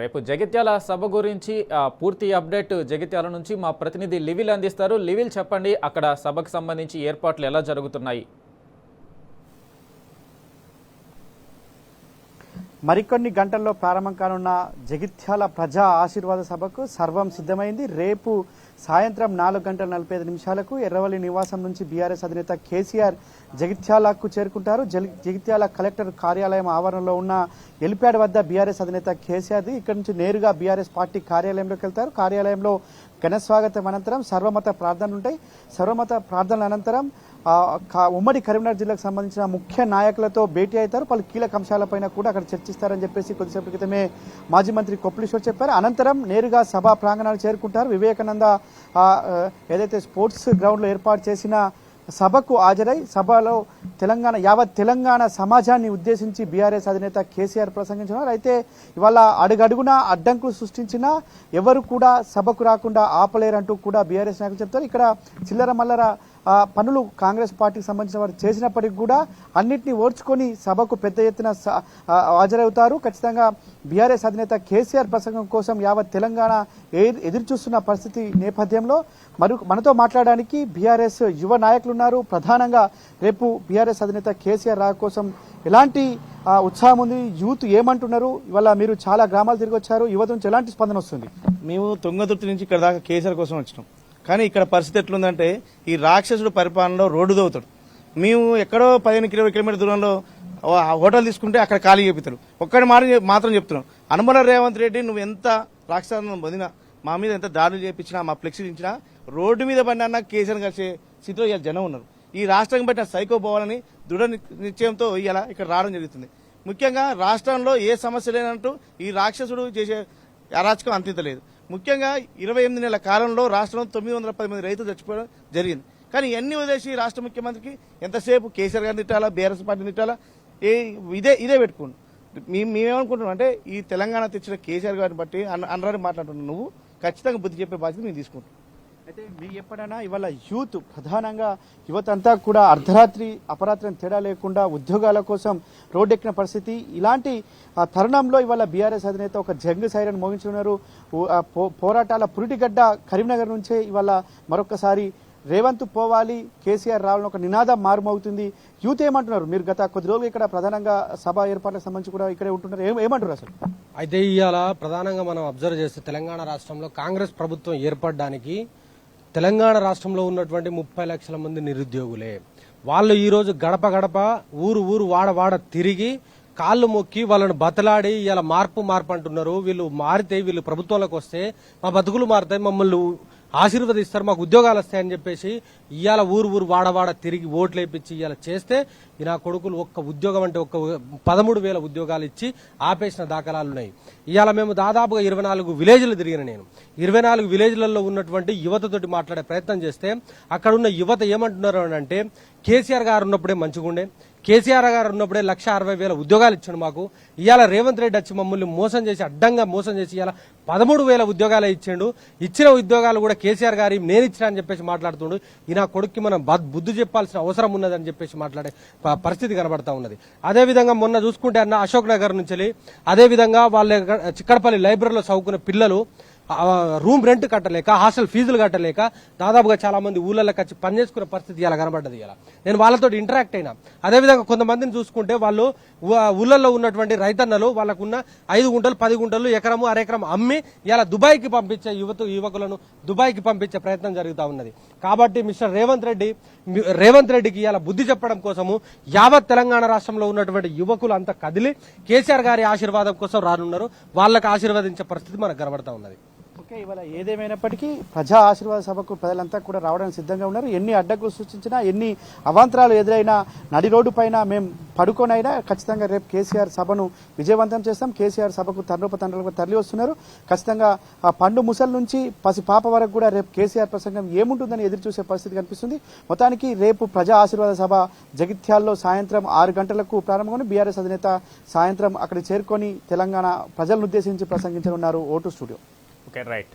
రేపు జగిత్యాల సభ గురించి పూర్తి అప్డేట్ జగిత్యాల నుంచి మా ప్రతినిధి లివిల్ అందిస్తారు. లివిల్ చెప్పండి, అక్కడ సభకు సంబంధించి ఏర్పాట్లు ఎలా జరుగుతున్నాయి? మరికొన్ని గంటల్లో ప్రారంభం కానున్న జగిత్యాల ప్రజా ఆశీర్వాద సభకు సర్వం సిద్ధమైంది. రేపు సాయంత్రం 4:45 ఎర్రవల్లి నివాసం నుంచి బీఆర్ఎస్ అధినేత కేసీఆర్ జగిత్యాలకు చేరుకుంటారు. జగిత్యాల కలెక్టర్ కార్యాలయం ఆవరణలో ఉన్న ఎలిప్యాడ్ వద్ద బీఆర్ఎస్ అధినేత కేసీఆర్ ఇక్కడ నుంచి నేరుగా బీఆర్ఎస్ పార్టీ కార్యాలయంలోకి వెళ్తారు. కార్యాలయంలో ఘన స్వాగతం అనంతరం సర్వమత ప్రార్థనలు ఉంటాయి. సర్వమత ప్రార్థనల అనంతరం ఉమ్మడి కరీంనగర్ జిల్లాకు సంబంధించిన ముఖ్య నాయకులతో భేటీ అవుతారు. పలు కీలక అంశాలపైన కూడా అక్కడ చర్చిస్తారని చెప్పేసి కొద్దిసేపటి క్రితమే మాజీ మంత్రి కొప్పులీశ్వర్ చెప్పారు. అనంతరం నేరుగా సభా ప్రాంగణాలు చేరుకుంటారు. వివేకానంద ఏదైతే స్పోర్ట్స్ గ్రౌండ్లో ఏర్పాటు చేసిన సభకు హాజరై సభలో యావత్ తెలంగాణ సమాజాన్ని ఉద్దేశించి బీఆర్ఎస్ అధినేత కేసీఆర్ ప్రసంగించినారు. అయితే ఇవాళ అడుగడుగునా అడ్డంకులు సృష్టించినా ఎవరు కూడా సభకు రాకుండా ఆపలేరంటూ కూడా బీఆర్ఎస్ నాయకులు చెప్తారు. ఇక్కడ చిల్లర మల్లర పనులు కాంగ్రెస్ పార్టీకి సంబంధించిన వారు చేసినప్పటికీ కూడా అన్నింటినీ ఓర్చుకొని సభకు పెద్ద ఎత్తున హాజరవుతారు. ఖచ్చితంగా బీఆర్ఎస్ అధినేత కేసీఆర్ ప్రసంగం కోసం యావత్ తెలంగాణ ఎదురు చూస్తున్న పరిస్థితి నేపథ్యంలో మనతో మాట్లాడడానికి బీఆర్ఎస్ యువ నాయకులు ఉన్నారు. ప్రధానంగా రేపు బీఆర్ఎస్ అధినేత కేసీఆర్ రాక కోసం ఎలాంటి ఉత్సాహం ఉంది, యూత్ ఏమంటున్నారు? ఇవాళ మీరు చాలా గ్రామాలు తిరిగి వచ్చారు, యువత నుంచి ఎలాంటి స్పందన వస్తుంది? మేము తుంగతుర్తి నుంచి ఇక్కడ దాకా కేసీఆర్ కోసం వచ్చినాం. కానీ ఇక్కడ పరిస్థితి ఎట్లుందంటే ఈ రాక్షసుడు పరిపాలనలో రోడ్డు దోవుతాడు. మేము ఎక్కడో 15-20 కిలోమీటర్ దూరంలో హోటల్ తీసుకుంటే అక్కడ ఖాళీ చేపిస్తాడు. ఒక్కడి మాత్రం చెప్తున్నాం, అనుమల రేవంత్ రెడ్డి నువ్వు ఎంత రాక్షసాలను పొందినా, మా మీద ఎంత దాడులు చేయించినా, మా ఫ్లెక్సీలు ఇచ్చినా రోడ్డు మీద పడినా కేసీఆర్ కలిసే స్థితిలో ఇలా జనం ఉన్నారు. ఈ రాష్ట్రం బట్టి సైకో పోవాలని దృఢ నిశ్చయంతో ఇలా ఇక్కడ రావడం జరుగుతుంది. ముఖ్యంగా రాష్ట్రంలో ఏ సమస్య లేనంటూ ఈ రాక్షసుడు చేసే అరాచకం అంతింతలేదు. ముఖ్యంగా 28 నెలల కాలంలో రాష్ట్రంలో 910 మంది రైతులు చచ్చిపోవడం జరిగింది. కానీ ఎన్ని వదిలేసి రాష్ట్ర ముఖ్యమంత్రికి ఎంతసేపు కేసీఆర్ గారిని తిట్టాలా, బీఆర్ఎస్ పార్టీని తిట్టాలా, ఇదే పెట్టుకోండి. మేమేమనుకుంటున్నాం అంటే ఈ తెలంగాణ తెచ్చిన కేసీఆర్ గారిని బట్టి అనరాని మాట్లాడుతున్నావు, నువ్వు ఖచ్చితంగా బుద్ధి చెప్పే బాధ్యత మేము తీసుకుంటాం. అయితే మీకు ఎప్పుడైనా ఇవాళ యూత్ ప్రధానంగా యువత అంతా కూడా అర్ధరాత్రి అపరాత్రి తేడా లేకుండా ఉద్యోగాల కోసం రోడ్డెక్కిన పరిస్థితి. ఇలాంటి తరుణంలో ఇవాళ బీఆర్ఎస్ అధినేత ఒక జంగ్ సైరన్ మోగించున్నారు. పోరాటాల పురిటిగడ్డ కరీంనగర్ నుంచే ఇవాళ మరొకసారి రేవంత్ పోవాలి, కేసీఆర్ రావాలని ఒక నినాదం మారుమవుతుంది. యూత్ ఏమంటున్నారు? మీరు గత కొద్ది రోజులు ఇక్కడ ప్రధానంగా సభ ఏర్పాట్లకు సంబంధించి కూడా ఇక్కడే ఉంటున్నారు, ఏమంటారు అసలు? అయితే ఇవాళ ప్రధానంగా మనం అబ్జర్వ్ చేస్తే తెలంగాణ రాష్ట్రంలో కాంగ్రెస్ ప్రభుత్వం ఏర్పడడానికి తెలంగాణ రాష్ట్రంలో ఉన్నటువంటి 30 లక్షల మంది నిరుద్యోగులే. వాళ్ళు ఈరోజు గడప గడప ఊరు వాడ తిరిగి కాళ్ళు మొక్కి వాళ్ళని బతలాడి ఇలా మార్పు అంటున్నారు. వీళ్ళు మారితే, వీళ్ళు ప్రభుత్వంలోకి వస్తే మా బతుకులు మారుతాయి, మమ్మల్ని ఆశీర్వదిస్తారు, మాకు ఉద్యోగాలు వస్తాయని చెప్పేసి ఇవాళ ఊరు వాడ తిరిగి ఓట్లు వేయించి ఇవాళ చేస్తే నా కొడుకులు ఒక్క ఉద్యోగం అంటే 13,000 ఉద్యోగాలు ఇచ్చి ఆపేసిన దాఖలాలు ఉన్నాయి. ఇవాళ మేము దాదాపుగా 24 విలేజ్లు తిరిగిన నేను 24 విలేజ్లలో ఉన్నటువంటి యువతతోటి మాట్లాడే ప్రయత్నం చేస్తే అక్కడ ఉన్న యువత ఏమంటున్నారు అంటే కేసీఆర్ గారు ఉన్నప్పుడే మంచిగుండే, కేసీఆర్ గారు ఉన్నప్పుడే 1,60,000 ఉద్యోగాలు ఇచ్చాడు మాకు. ఇవాళ రేవంత్ రెడ్డి వచ్చి మమ్మల్ని మోసం చేసి అడ్డంగా మోసం చేసి ఇవాళ 13,000 ఉద్యోగాలే ఇచ్చిండు. ఇచ్చిన ఉద్యోగాలు కూడా కేసీఆర్ గారి నేను ఇచ్చినా అని చెప్పేసి మాట్లాడుతుండు. ఈ నా కొడుక్కి మనం బుద్ధి చెప్పాల్సిన అవసరం ఉన్నదని చెప్పేసి మాట్లాడే పరిస్థితి కనబడతా ఉన్నది. అదేవిధంగా మొన్న చూసుకుంటే అన్న అశోక్ నగర్ నుంచి అదేవిధంగా వాళ్ళ చిక్కడపల్లి లైబ్రరీలో చదువుకున్న పిల్లలు రూమ్ రెంట్ కట్టలేక, హాస్టల్ ఫీజులు కట్టలేక దాదాపుగా చాలా మంది ఊళ్ళకి వచ్చి పనిచేసుకునే పరిస్థితి ఇలా కనబడ్డది. ఇలా నేను వాళ్ళతో ఇంటరాక్ట్ అయినా. అదేవిధంగా కొంతమందిని చూసుకుంటే వాళ్ళు ఊళ్ళల్లో ఉన్నటువంటి రైతన్నలు వాళ్ళకున్న 5 గుంటలు 10 గుంటలు ఎకరము అరెకరం అమ్మి ఇలా దుబాయ్కి పంపించే యువకులను దుబాయ్కి పంపించే ప్రయత్నం జరుగుతూ ఉన్నది. కాబట్టి మిస్టర్ రేవంత్ రెడ్డికి ఇలా బుద్ధి చెప్పడం కోసము యావత్ తెలంగాణ రాష్ట్రంలో ఉన్నటువంటి యువకులు అంతా కదిలి కేసీఆర్ గారి ఆశీర్వాదం కోసం రానున్నారు. వాళ్ళకి ఆశీర్వదించే పరిస్థితి మనకు కనబడతా ఉన్నది. ఓకే, ఇవాళ ఏదేమైనప్పటికీ ప్రజా ఆశీర్వాద సభకు ప్రజలంతా కూడా రావడానికి సిద్ధంగా ఉన్నారు. ఎన్ని అడ్డంకులు సృష్టించినా, ఎన్ని అవాంతరాలు ఎదురైనా, నడి రోడ్డు పైన మేము పడుకోనైనా ఖచ్చితంగా రేపు కేసీఆర్ సభను విజయవంతం చేస్తాం. కేసీఆర్ సభకు తండ్రులకు తరలి వస్తున్నారు. ఖచ్చితంగా ఆ పండు ముసలి నుంచి పసి పాప వరకు కూడా రేపు కేసీఆర్ ప్రసంగం ఏముంటుందని ఎదురు చూసే పరిస్థితి కనిపిస్తుంది. మొత్తానికి రేపు ప్రజా ఆశీర్వాద సభ జగిత్యాల్లో సాయంత్రం 6 గంటలకు ప్రారంభమని బీఆర్ఎస్ అధినేత సాయంత్రం అక్కడికి చేరుకొని తెలంగాణ ప్రజలను ఉద్దేశించి ప్రసంగించనున్నారు. ఓటు స్టూడియో. Okay, right.